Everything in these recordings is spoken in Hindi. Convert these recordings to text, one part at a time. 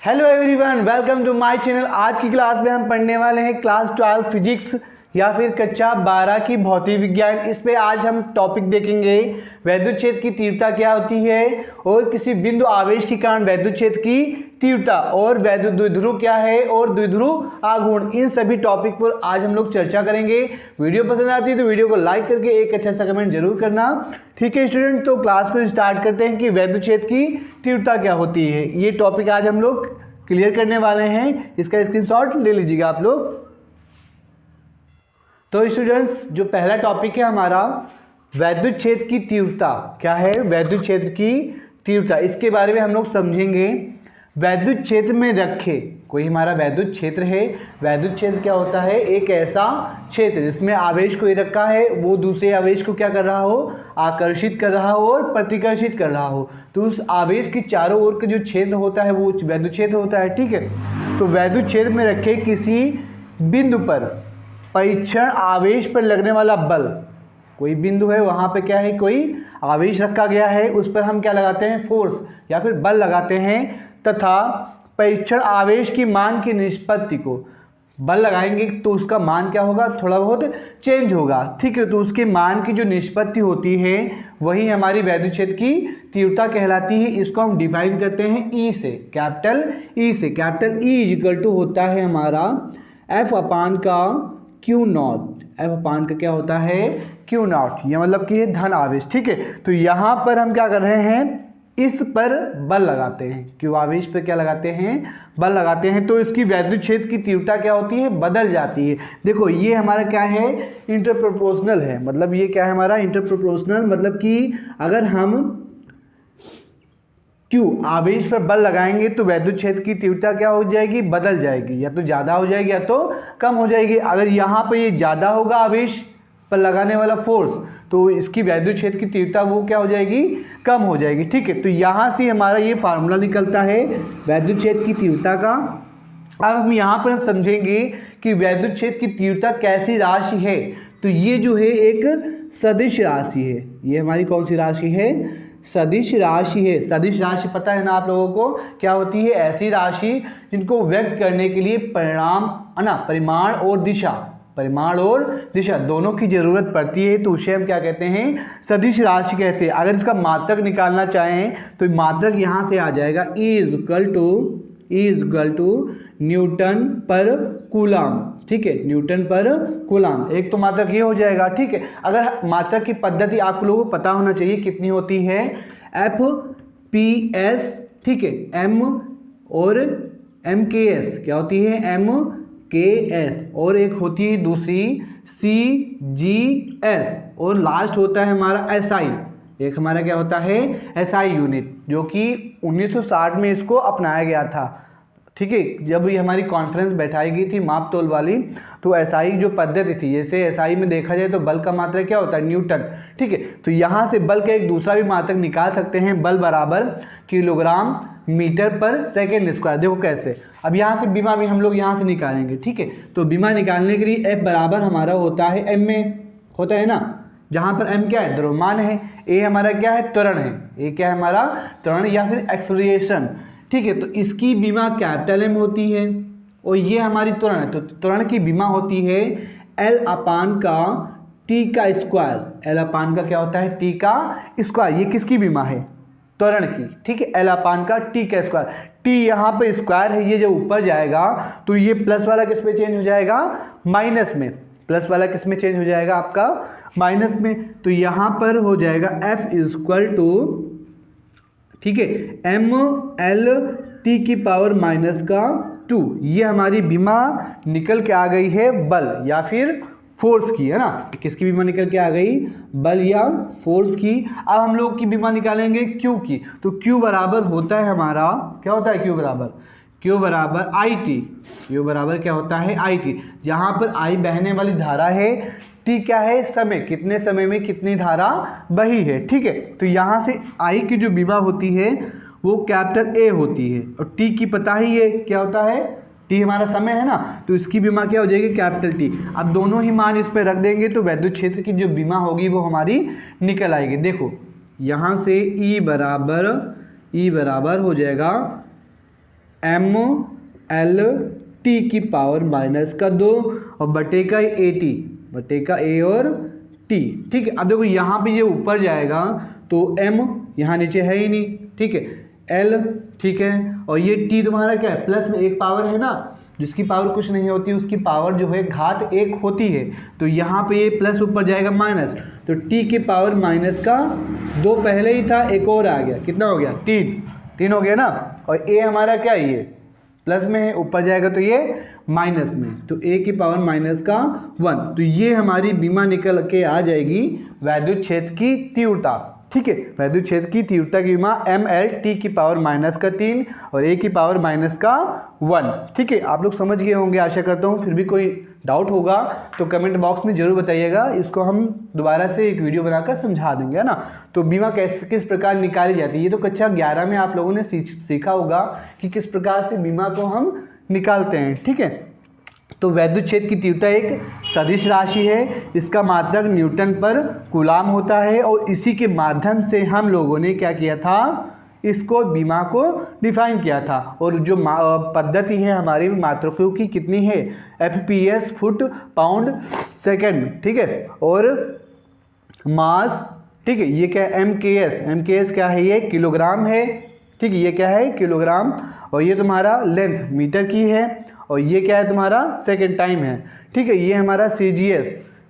Hello everyone, welcome to my channel. आज की क्लास में हम पढ़ने वाले हैं क्लास 12 फिजिक्स या फिर कक्षा 12 की भौतिक विज्ञान। इस पे आज हम टॉपिक देखेंगे वैद्युत क्षेत्र की तीव्रता क्या होती है और किसी बिंदु आवेश के कारण वैद्युत क्षेत्र की तीव्रता और वैद्युत द्विध्रुव क्या है और द्विध्रुव आघूर्ण, इन सभी टॉपिक पर आज हम लोग चर्चा करेंगे। वीडियो पसंद आती है तो वीडियो को लाइक करके एक अच्छा सा कमेंट जरूर करना। ठीक है स्टूडेंट, तो क्लास को स्टार्ट करते हैं कि वैद्युत क्षेत्र की तीव्रता क्या होती है। ये टॉपिक आज हम लोग क्लियर करने वाले हैं, इसका स्क्रीनशॉट ले लीजिएगा आप लोग। तो स्टूडेंट्स, जो पहला टॉपिक है हमारा वैद्युत क्षेत्र की तीव्रता क्या है। वैद्युत क्षेत्र की तीव्रता, इसके बारे में हम लोग समझेंगे। वैद्युत क्षेत्र में रखे कोई हमारा वैद्युत क्षेत्र है। वैद्युत क्षेत्र क्या होता है? एक ऐसा क्षेत्र जिसमें आवेश कोई रखा है, वो दूसरे आवेश को क्या कर रहा हो? आकर्षित कर रहा हो और प्रतिकर्षित कर रहा हो। तो उस आवेश के चारों ओर का जो क्षेत्र होता है वो वैद्युत क्षेत्र होता है। ठीक है, तो वैद्युत क्षेत्र में रखे किसी बिंदु पर परीक्षण आवेश पर लगने वाला बल, कोई बिंदु है वहां पे क्या है, कोई आवेश रखा गया है, उस पर हम क्या लगाते हैं? फोर्स या फिर बल लगाते हैं, तथा परीक्षण आवेश की मान की निष्पत्ति को बल लगाएंगे तो उसका मान क्या होगा? थोड़ा बहुत चेंज होगा। ठीक है, तो उसके मान की जो निष्पत्ति होती है वही हमारी वैद्युत क्षेत्र की तीव्रता कहलाती है। इसको हम डिफाइन करते हैं ई से, कैपिटल ई से। कैपिटल ई इक्वल टू होता है हमारा एफ अपान का क्यू नॉट। एफ अपान का क्या होता है? Q not. ये मतलब कि धन आवेश। ठीक है, तो यहाँ पर हम क्या कर रहे हैं? इस पर बल लगाते हैं। क्यू आवेश पर क्या लगाते हैं? बल लगाते हैं। तो इसकी वैद्युत क्षेत्र की तीव्रता क्या होती है? बदल जाती है। देखो ये हमारा क्या है? इंटरप्रोपोर्शनल है। मतलब ये क्या है हमारा? इंटरप्रोपोर्शनल। मतलब कि अगर हम क्यू आवेश पर बल लगाएंगे तो वैद्युत क्षेत्र की तीव्रता क्या हो जाएगी? बदल जाएगी, या तो ज़्यादा हो जाएगी या तो कम हो जाएगी। अगर यहाँ पर ये ज़्यादा होगा आवेश पर लगाने वाला फोर्स, तो इसकी वैद्युत क्षेत्र की तीव्रता वो क्या हो जाएगी? कम हो जाएगी। ठीक है, तो यहाँ से हमारा ये फार्मूला निकलता है वैद्युत क्षेत्र की तीव्रता का। अब हम यहाँ पर समझेंगे कि वैद्युत क्षेत्र की तीव्रता कैसी राशि है। तो ये जो है एक सदिश राशि है। ये हमारी कौन सी राशि है? सदिश राशि है। सदिश राशि पता है ना आप लोगों को क्या होती है? ऐसी राशि जिनको व्यक्त करने के लिए परिमाण और दिशा दोनों की जरूरत पड़ती है, तो उसे हम क्या कहते हैं? सदिश राशि कहते हैं। अगर इसका मात्रक निकालना चाहें तो मात्रक यहाँ से आ जाएगा E इक्वल टू न्यूटन पर कूलम। ठीक है, न्यूटन पर कूलम। एक तो मात्रक ये हो जाएगा। ठीक है, अगर मात्रक की पद्धति आप लोगों को पता होना चाहिए कितनी होती है? FPS। ठीक है, M और MKS क्या होती है? MKS। और एक होती है दूसरी CGS, और लास्ट होता है हमारा SI। एक हमारा क्या होता है? SI यूनिट, जो कि 1960 में इसको अपनाया गया था। ठीक है, जब ये हमारी कॉन्फ्रेंस बैठाई गई थी माप तोल वाली, तो SI जो पद्धति थी, जैसे SI में देखा जाए तो बल का मात्रक क्या होता है? न्यूटन। ठीक है, तो यहाँ से बल का एक दूसरा भी मात्रक निकाल सकते हैं। बल बराबर किलोग्राम मीटर पर सेकेंड स्क्वायर। देखो कैसे, अब यहाँ से बीमा भी हम लोग यहाँ से निकालेंगे। ठीक है, तो बीमा निकालने के लिए F बराबर हमारा होता है M में, होता है ना, जहाँ पर M क्या है? द्रव्यमान है। A हमारा क्या है? त्वरण है। A क्या है हमारा? त्वरण या फिर एक्सेलरेशन। ठीक है, तो इसकी बीमा कैपिटल M होती है और ये हमारी त्वरण है, तो त्वरण की बीमा होती है L अपान का T का स्क्वायर। L अपान का क्या होता है? T का स्क्वायर। ये किसकी बीमा है? त्वरण की। ठीक है, L अपान का T का स्क्वायर। T यहाँ पे स्क्वायर है, ये जब ऊपर जाएगा तो ये प्लस वाला किस में चेंज हो जाएगा? माइनस में। प्लस वाला किस में चेंज हो जाएगा? आपका माइनस में। तो यहाँ पर हो जाएगा F इक्वल टू, ठीक है, MLT की पावर माइनस का 2। ये हमारी बीमा निकल के आ गई है बल या फिर फोर्स की, है ना। किसकी बीमा निकल के आ गई? बल या फोर्स की। अब हम लोग की बीमा निकालेंगे Q की। तो Q बराबर होता है हमारा, क्या होता है? Q बराबर IT। Q बराबर क्या होता है? IT। जहाँ पर I बहने वाली धारा है, T क्या है? समय, कितने समय में कितनी धारा बही है। ठीक है, तो यहाँ से I की जो बीमा होती है वो कैपिटल A होती है, और T की पता ही है क्या होता है? T हमारा समय है ना, तो इसकी बीमा क्या हो जाएगी? Capital T। अब दोनों ही मान इस पर रख देंगे तो वैद्युत क्षेत्र की जो बीमा होगी वो हमारी निकल आएगी। देखो यहाँ से E बराबर हो जाएगा एम एल टी की पावर माइनस का 2 और बटे का ए टी, बटे का ए और टी। ठीक है, अब देखो यहाँ पे ये ऊपर जाएगा तो m यहाँ नीचे है ही नहीं, ठीक है, l, ठीक है, और ये t तुम्हारा क्या है, प्लस में एक पावर है ना, जिसकी पावर कुछ नहीं होती उसकी पावर जो है घात 1 होती है, तो यहाँ पे ये प्लस ऊपर जाएगा माइनस, तो t की पावर माइनस का 2 पहले ही था, एक और आ गया, कितना हो गया 3 हो गया ना, और a हमारा क्या है, ये प्लस में है, ऊपर जाएगा तो ये माइनस में, तो a की पावर माइनस का 1, तो ये हमारी बीमा निकल के आ जाएगी वैद्युत क्षेत्र की तीव्रता। ठीक है, वैद्युत क्षेत्र की तीव्रता की बीमा एम एल टी की पावर माइनस का 3 और a की पावर माइनस का 1। ठीक है, आप लोग समझ गए होंगे आशा करता हूँ। फिर भी कोई डाउट होगा तो कमेंट बॉक्स में जरूर बताइएगा, इसको हम दोबारा से एक वीडियो बनाकर समझा देंगे, है ना। तो बीमा किस प्रकार निकाली जाती है, ये तो कक्षा 11 में आप लोगों ने सीखा होगा कि किस प्रकार से बीमा को हम निकालते हैं। ठीक है, तो वैद्युत क्षेत्र की तीव्रता एक सदिश राशि है, इसका मात्रक न्यूटन पर कूलाम होता है, और इसी के माध्यम से हम लोगों ने क्या किया था, इसको बीमा को डिफाइन किया था। और जो पद्धति है हमारी मात्रकों की कितनी है, FPS फुट पाउंड सेकंड, ठीक है, और मास, ठीक है, ये क्या है MKS क्या है, ये किलोग्राम है, ठीक है, ये क्या है किलोग्राम, और ये तुम्हारा लेंथ मीटर की है, और ये क्या है तुम्हारा सेकंड टाइम है। ठीक है, ये हमारा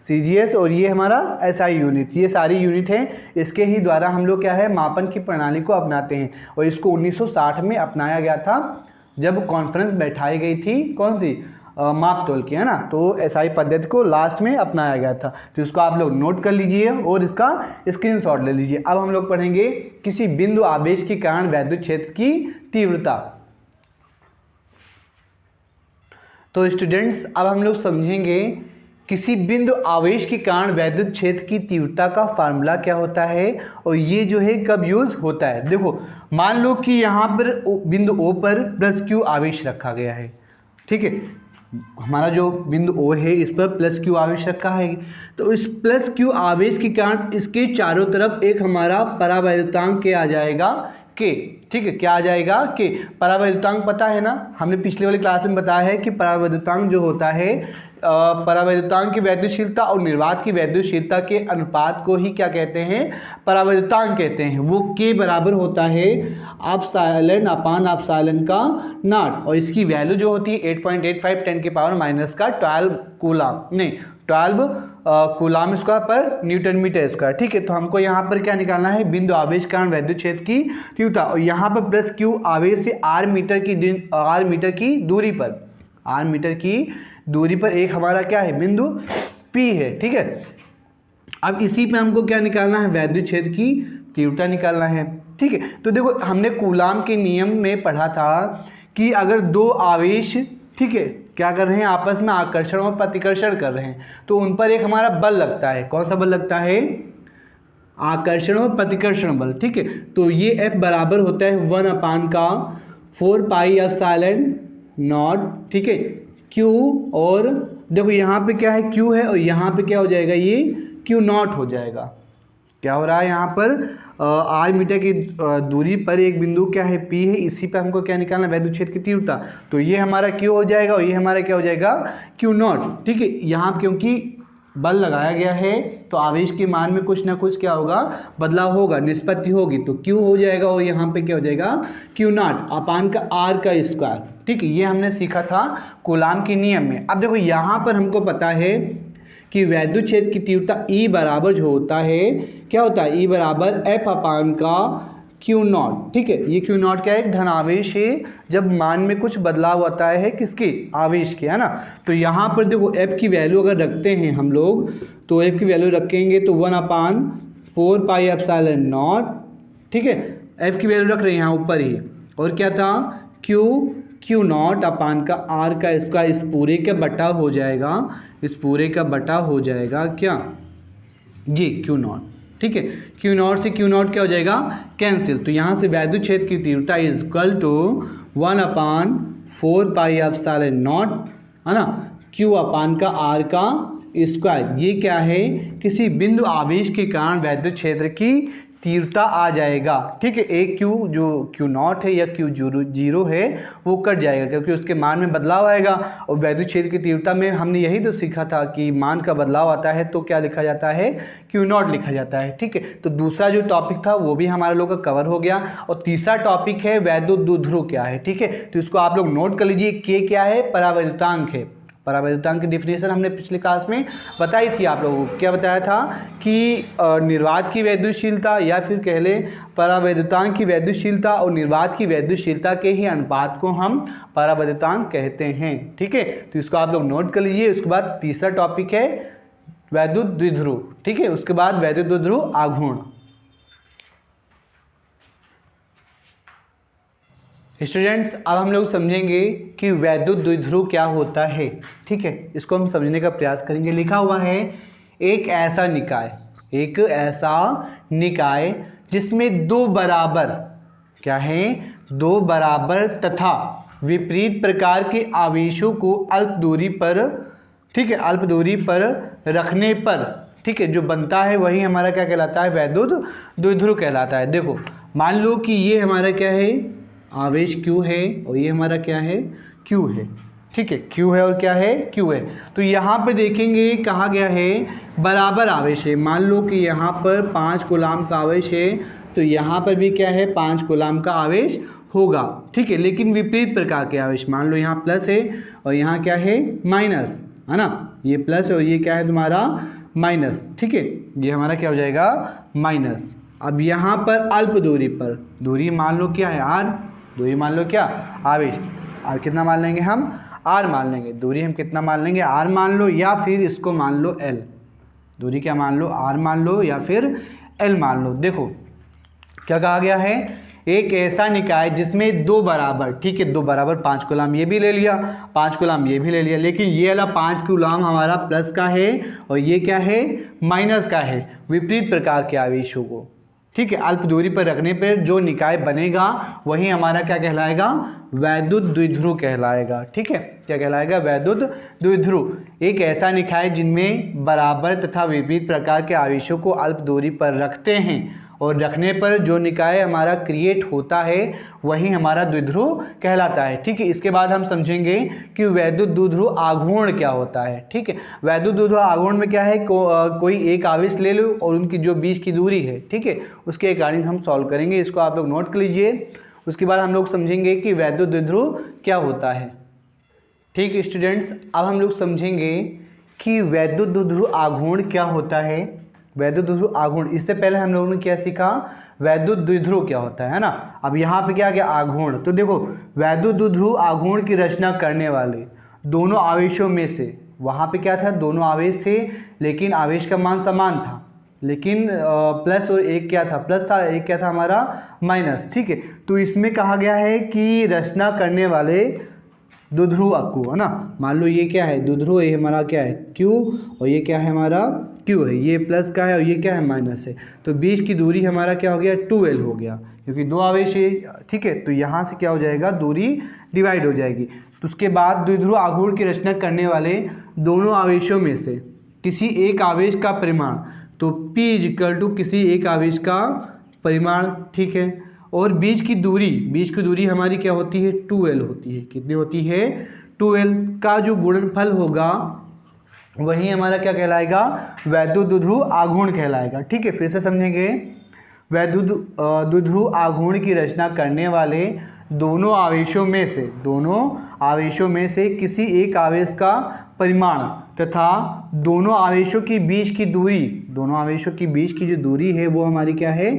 CGS और ये हमारा SI यूनिट, ये सारी यूनिट हैं, इसके ही द्वारा हम लोग क्या है मापन की प्रणाली को अपनाते हैं। और इसको 1960 में अपनाया गया था जब कॉन्फ्रेंस बैठाई गई थी, कौन सी, माप तोल की, है ना, तो SI पद्धति को लास्ट में अपनाया गया था। तो इसको आप लोग नोट कर लीजिए और इसका स्क्रीनशॉट ले लीजिए। अब हम लोग पढ़ेंगे किसी बिंदु आवेश के कारण वैद्युत क्षेत्र की तीव्रता। तो स्टूडेंट्स अब हम लोग समझेंगे किसी बिंदु आवेश के कारण वैद्युत क्षेत्र की तीव्रता का फार्मूला क्या होता है और ये जो है कब यूज होता है। देखो मान लो कि यहाँ पर बिंदु O पर प्लस Q आवेश रखा गया है, ठीक है, हमारा जो बिंदु O है इस पर प्लस Q आवेश रखा है, तो इस प्लस Q आवेश के कारण इसके चारों तरफ एक हमारा परावैद्युतांक के आ जाएगा के, ठीक है, क्या आ जाएगा के। परावैद्युतांक पता है ना, हमने पिछले वाली क्लास में बताया है कि परावैद्युतांक जो होता है, परावैद्युतांक की वैद्युतशीलता और निर्वात की वैद्युतशीलता के अनुपात को ही क्या कहते हैं, परावैद्युतांक कहते हैं। वो के बराबर होता है एप्सिलॉन अपान एप्सिलॉन का नॉट, और इसकी वैल्यू जो होती है 8.85 10 की पावर माइनस का 12 कूलाम, नहीं 12 कूलाम स्क्वायर पर न्यूटन मीटर स्क्वायर। ठीक है, तो हमको यहाँ पर क्या निकालना है, बिंदु आवेश कारण वैद्युत क्षेत्र की तीव्रता, और यहाँ पर प्लस Q आवेश से r मीटर की दूरी पर एक हमारा क्या है, बिंदु P है। ठीक है, अब इसी पे हमको क्या निकालना है, वैद्युत क्षेत्र की तीव्रता निकालना है। ठीक है, तो देखो हमने कूलाम के नियम में पढ़ा था कि अगर दो आवेश, ठीक है, क्या कर रहे हैं, आपस में आकर्षण और प्रतिकर्षण कर रहे हैं, तो उन पर एक हमारा बल लगता है। कौन सा बल लगता है, आकर्षण और प्रतिकर्षण बल। ठीक है, तो ये F बराबर होता है 1/4 पाई एप्सिलॉन नॉट, ठीक है, Q, और देखो यहाँ पे क्या है Q है और यहाँ पे क्या हो जाएगा, ये Q नॉट हो जाएगा। क्या हो रहा है यहाँ पर, r मीटर की दूरी पर एक बिंदु क्या है P है, इसी पे हमको क्या निकालना है, वैद्युत क्षेत्र की तीव्रता, तो ये हमारा Q हो जाएगा और ये हमारा क्या हो जाएगा, Q नॉट। ठीक है, यहाँ क्योंकि बल लगाया गया है तो आवेश के मान में कुछ ना कुछ क्या होगा, बदलाव होगा, निष्पत्ति होगी, तो Q हो जाएगा और यहाँ पे क्या हो जाएगा, Q नॉट अपान का r का स्क्वायर। ठीक है, ये हमने सीखा था कूलाम के नियम में। अब देखो यहाँ पर हमको पता है कि वैद्युत क्षेत्र की तीव्रता E बराबर जो होता है, क्या होता है, E बराबर F अपान का Q नॉट। ठीक है, ये Q नॉट क्या है, एक धनावेश है, जब मान में कुछ बदलाव होता है किसके, आवेश के, है ना। तो यहाँ पर देखो F की वैल्यू अगर रखते हैं हम लोग, तो F की वैल्यू रखेंगे तो 1/4 पाई एप्सिलॉन नॉट, ठीक है, F की वैल्यू रख रहे हैं यहाँ ऊपर ही, और क्या था, Q नॉट अपान का r का स्क्वायर, इस पूरे का बटा हो जाएगा, इस पूरे का बटा हो जाएगा क्या जी, Q नॉट। ठीक है, Q नॉट से Q नॉट क्या हो जाएगा, कैंसिल, तो यहाँ से वैद्युत क्षेत्र की तीव्रता is equal to 1/4 pi epsilon naught, है ना, Q अपान का r का स्क्वायर। ये क्या है, किसी बिंदु आवेश के कारण वैद्युत क्षेत्र की तीव्रता आ जाएगा। ठीक है, एक क्यू जो क्यू नॉट है या क्यू जीरो है वो कट जाएगा क्योंकि उसके मान में बदलाव आएगा। और वैद्युत क्षेत्र की तीव्रता में हमने यही तो सीखा था कि मान का बदलाव आता है तो क्या लिखा जाता है, क्यू नॉट लिखा जाता है। ठीक है, तो दूसरा जो टॉपिक था वो भी हमारा लोग का कवर हो गया। और तीसरा टॉपिक है वैद्युत द्विध्रुव क्या है। ठीक है, तो इसको आप लोग नोट कर लीजिए, के क्या है, परावैद्युतांक है। परावैद्युतांक की डिफिनेशन हमने पिछले क्लास में बताई थी आप लोगों को। क्या बताया था कि निर्वात की वैद्युतशीलता या फिर कह लें परावैद्युतांक की वैद्युतशीलता और निर्वात की वैद्युतशीलता के ही अनुपात को हम परावैद्युतांक कहते हैं। ठीक है, तो इसको आप लोग नोट कर लीजिए। उसके बाद तीसरा टॉपिक है वैद्युत द्विध्रुव। ठीक है, उसके बाद वैद्युत द्विध्रुव आघूर्ण। स्टूडेंट्स, अब हम लोग समझेंगे कि वैद्युत द्विध्रुव क्या होता है। ठीक है, इसको हम समझने का प्रयास करेंगे। लिखा हुआ है एक ऐसा निकाय जिसमें दो बराबर क्या है, दो बराबर तथा विपरीत प्रकार के आवेशों को अल्प दूरी पर, ठीक है, अल्प दूरी पर रखने पर, ठीक है, जो बनता है वही हमारा क्या कहलाता है, वैद्युत द्विध्रुव कहलाता है। देखो मान लो कि ये हमारा क्या है, आवेश Q है और ये हमारा क्या है, Q है। ठीक है, Q है और क्या है, Q है। तो यहाँ पे देखेंगे कहा गया है बराबर आवेश है। मान लो कि यहाँ पर 5 कूलाम का आवेश है तो यहाँ पर भी क्या है, 5 कूलाम का आवेश होगा। ठीक है, लेकिन विपरीत प्रकार के आवेश, मान लो यहाँ प्लस है और यहाँ क्या है, माइनस है ना, ये प्लस और ये क्या है तुम्हारा माइनस। ठीक है, ये हमारा क्या हो जाएगा, माइनस। अब यहाँ पर अल्प दूरी पर, दूरी मान लो क्या है, R, दूरी मान लो क्या, आवेश, R कितना मान लेंगे हम, R मान लेंगे। दूरी हम कितना मान लेंगे, R मान लो या फिर इसको मान लो L। दूरी क्या मान लो, R मान लो या फिर L मान लो। देखो क्या कहा गया है, एक ऐसा निकाय जिसमें दो बराबर, ठीक है, दो बराबर 5 कूलाम ये भी ले लिया, 5 कूलाम ये भी ले लिया, लेकिन ये वाला 5 कूलाम हमारा प्लस का है और ये क्या है, माइनस का है, विपरीत प्रकार के आवेशों को, ठीक है, अल्प दूरी पर रखने पर जो निकाय बनेगा वही हमारा क्या कहलाएगा, वैद्युत द्विध्रुव कहलाएगा। ठीक है, क्या कहलाएगा, वैद्युत द्विध्रुव। एक ऐसा निकाय जिनमें बराबर तथा विपरीत प्रकार के आवेशों को अल्प दूरी पर रखते हैं और रखने पर जो निकाय हमारा क्रिएट होता है वही हमारा द्विध्रुव कहलाता है। ठीक है, इसके बाद हम समझेंगे कि वैद्युत द्विध्रुव आघूर्ण क्या होता है। ठीक है, वैद्युत द्विध्रुव आघूर्ण में क्या है, कोई एक आवेश ले लो और उनकी जो बीच की दूरी है, ठीक है, उसके अकॉर्डिंग हम सॉल्व करेंगे। इसको आप लोग नोट कर लीजिए। उसके बाद हम लोग समझेंगे कि वैद्युत द्विध्रुव क्या होता है। ठीक है स्टूडेंट्स, अब हम लोग समझेंगे कि वैद्युत द्विध्रुव आघूर्ण क्या होता है। वैद्युत द्विध्रुव आघूर्ण, इससे पहले हम लोगों ने क्या सीखा, वैद्युत द्विध्रुव क्या होता है ना। अब यहाँ पे क्या गया, आघूर्ण। तो देखो वैद्युत द्विध्रुव आघूर्ण की रचना करने वाले दोनों आवेशों में से, वहाँ पे क्या था, दोनों आवेश थे लेकिन आवेश का मान समान था, लेकिन प्लस और एक क्या था, प्लस था, एक क्या था हमारा माइनस। ठीक है, तो इसमें कहा गया है कि रचना करने वाले द्विध्रुव को, है ना, मान लो ये क्या है, द्विध्रुव, ये हमारा क्या है Q और ये क्या है हमारा Q है, ये प्लस का है और ये क्या है माइनस है, तो बीच की दूरी हमारा क्या हो गया, 2L हो गया, क्योंकि दो आवेश है। ठीक है, तो यहाँ से क्या हो जाएगा, दूरी डिवाइड हो जाएगी। तो उसके बाद द्विध्रुव आघूर्ण की रचना करने वाले दोनों आवेशों में से किसी एक आवेश का परिमाण, तो P इक्वल टू किसी एक आवेश का परिमाण, ठीक है, और बीच की दूरी हमारी क्या होती है, 2L होती है। कितनी होती है, 2L का जो गुणनफल होगा वही हमारा क्या कहलाएगा, वैद्युत द्विध्रुव आघूर्ण कहलाएगा। ठीक है, फिर से समझेंगे, वैद्युत द्विध्रुव आघूर्ण की रचना करने वाले दोनों आवेशों में से किसी एक आवेश का परिमाण तथा दोनों आवेशों की बीच की जो दूरी है वो हमारी क्या है,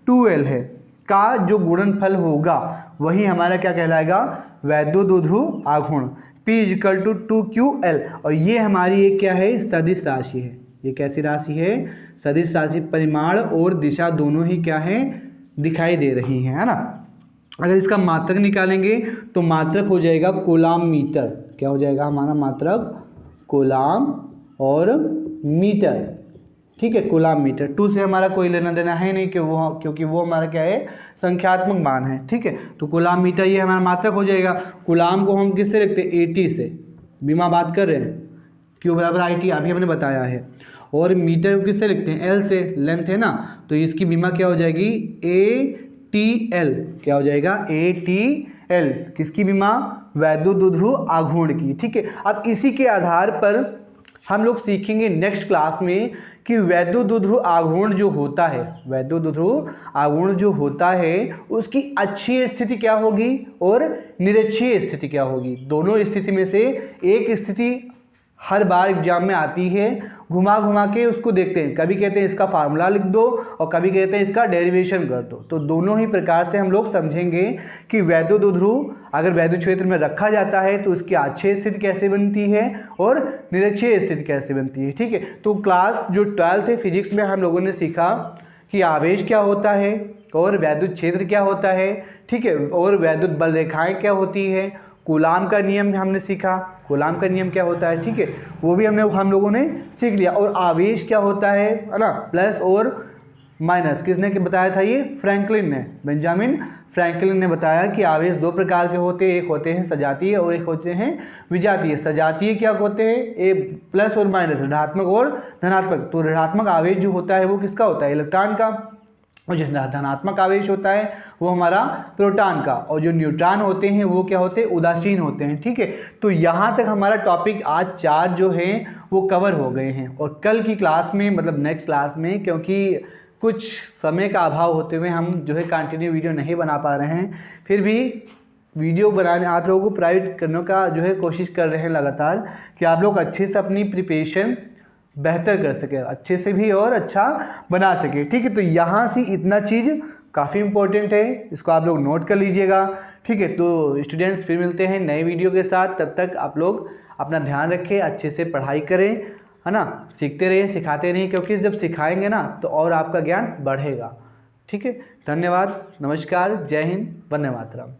2L है, का जो गुणनफल होगा वही हमारा क्या कहलाएगा, वैद्युत द्विध्रुव आघूर्ण। P इक्वल टू 2QL, और ये हमारी एक क्या है, सदिश राशि है। ये कैसी राशि है, सदिश राशि, परिमाण और दिशा दोनों ही क्या है, दिखाई दे रही है ना। अगर इसका मात्रक निकालेंगे तो मात्रक हो जाएगा कूलाम मीटर। क्या हो जाएगा हमारा मात्रक, कूलाम और मीटर। ठीक है, कूलाम मीटर। 2 से हमारा कोई लेना देना है नहीं क्योंकि वो हमारा क्या है, संख्यात्मक मान है। ठीक है, तो कूलाम मीटर ये हमारा मात्रक हो जाएगा। कूलाम को हम किससे लिखते हैं, AT से, बीमा बात कर रहे हैं, Q बराबर IT अभी हमने बताया है। और मीटर को किससे लिखते हैं, L से, लेंथ है ना, तो इसकी बीमा क्या हो जाएगी, ATL, क्या हो जाएगा, ATL, किसकी बीमा, वैद्युतोध्रुव आघूर्ण की। ठीक है, अब इसी के आधार पर हम लोग सीखेंगे नेक्स्ट क्लास में कि वैद्युतोध्रुव आघूर्ण जो होता है, वैद्युतोध्रुव आघूर्ण जो होता है उसकी अक्षीय स्थिति क्या होगी और निरक्षीय स्थिति क्या होगी। दोनों स्थिति में से एक स्थिति हर बार एग्जाम में आती है, घुमा घुमा के उसको देखते हैं, कभी कहते हैं इसका फार्मूला लिख दो और कभी कहते हैं इसका डेरिवेशन कर दो। तो दोनों ही प्रकार से हम लोग समझेंगे कि वैद्युतोध्रुव अगर वैद्युत क्षेत्र में रखा जाता है तो उसकी अक्षीय स्थिति कैसे बनती है और निरक्षीय स्थिति कैसे बनती है। ठीक है, तो क्लास जो 12th है फिजिक्स में हम लोगों ने सीखा कि आवेश क्या होता है और वैद्युत क्षेत्र क्या होता है। ठीक है, और वैद्युत बल रेखाएं क्या होती है, कूलाम का नियम हमने सीखा, कूलाम का नियम क्या होता है। ठीक है, वो भी हम लोगों ने सीख लिया। और आवेश क्या होता है ना, प्लस और माइनस, किसने बताया था, ये फ्रैंकलिन ने, बेंजामिन फ्रैंकलिन ने बताया कि आवेश दो प्रकार के होते हैं, एक होते हैं सजातीय और एक होते हैं विजातीय। सजातीय क्या होते हैं, ए प्लस और माइनस, ऋणात्मक और धनात्मक। तो ऋणात्मक आवेश जो होता है वो किसका होता है, इलेक्ट्रॉन का, और जो धनात्मक आवेश होता है वो हमारा प्रोटॉन का, और जो न्यूट्रॉन होते हैं वो क्या होते हैं, उदासीन होते हैं। ठीक है, तो यहाँ तक हमारा टॉपिक आज 4 जो है वो कवर हो गए हैं। और कल की क्लास में, मतलब नेक्स्ट क्लास में, क्योंकि कुछ समय का अभाव होते हुए हम जो है कंटिन्यू वीडियो नहीं बना पा रहे हैं, फिर भी वीडियो बनाने आप लोगों को प्राइवेट करने का जो है कोशिश कर रहे हैं लगातार, कि आप लोग अच्छे से अपनी प्रिपरेशन बेहतर कर सके, अच्छे से भी और अच्छा बना सके। ठीक है, तो यहाँ से इतना चीज़ काफ़ी इंपॉर्टेंट है, इसको आप लोग नोट कर लीजिएगा। ठीक है, तो स्टूडेंट्स फिर मिलते हैं नए वीडियो के साथ, तब तक आप लोग अपना ध्यान रखें, अच्छे से पढ़ाई करें, है ना, सीखते रहिए, सिखाते रहिए, क्योंकि जब सिखाएंगे ना तो और आपका ज्ञान बढ़ेगा। ठीक है, धन्यवाद, नमस्कार, जय हिंद, वंदे मातरम।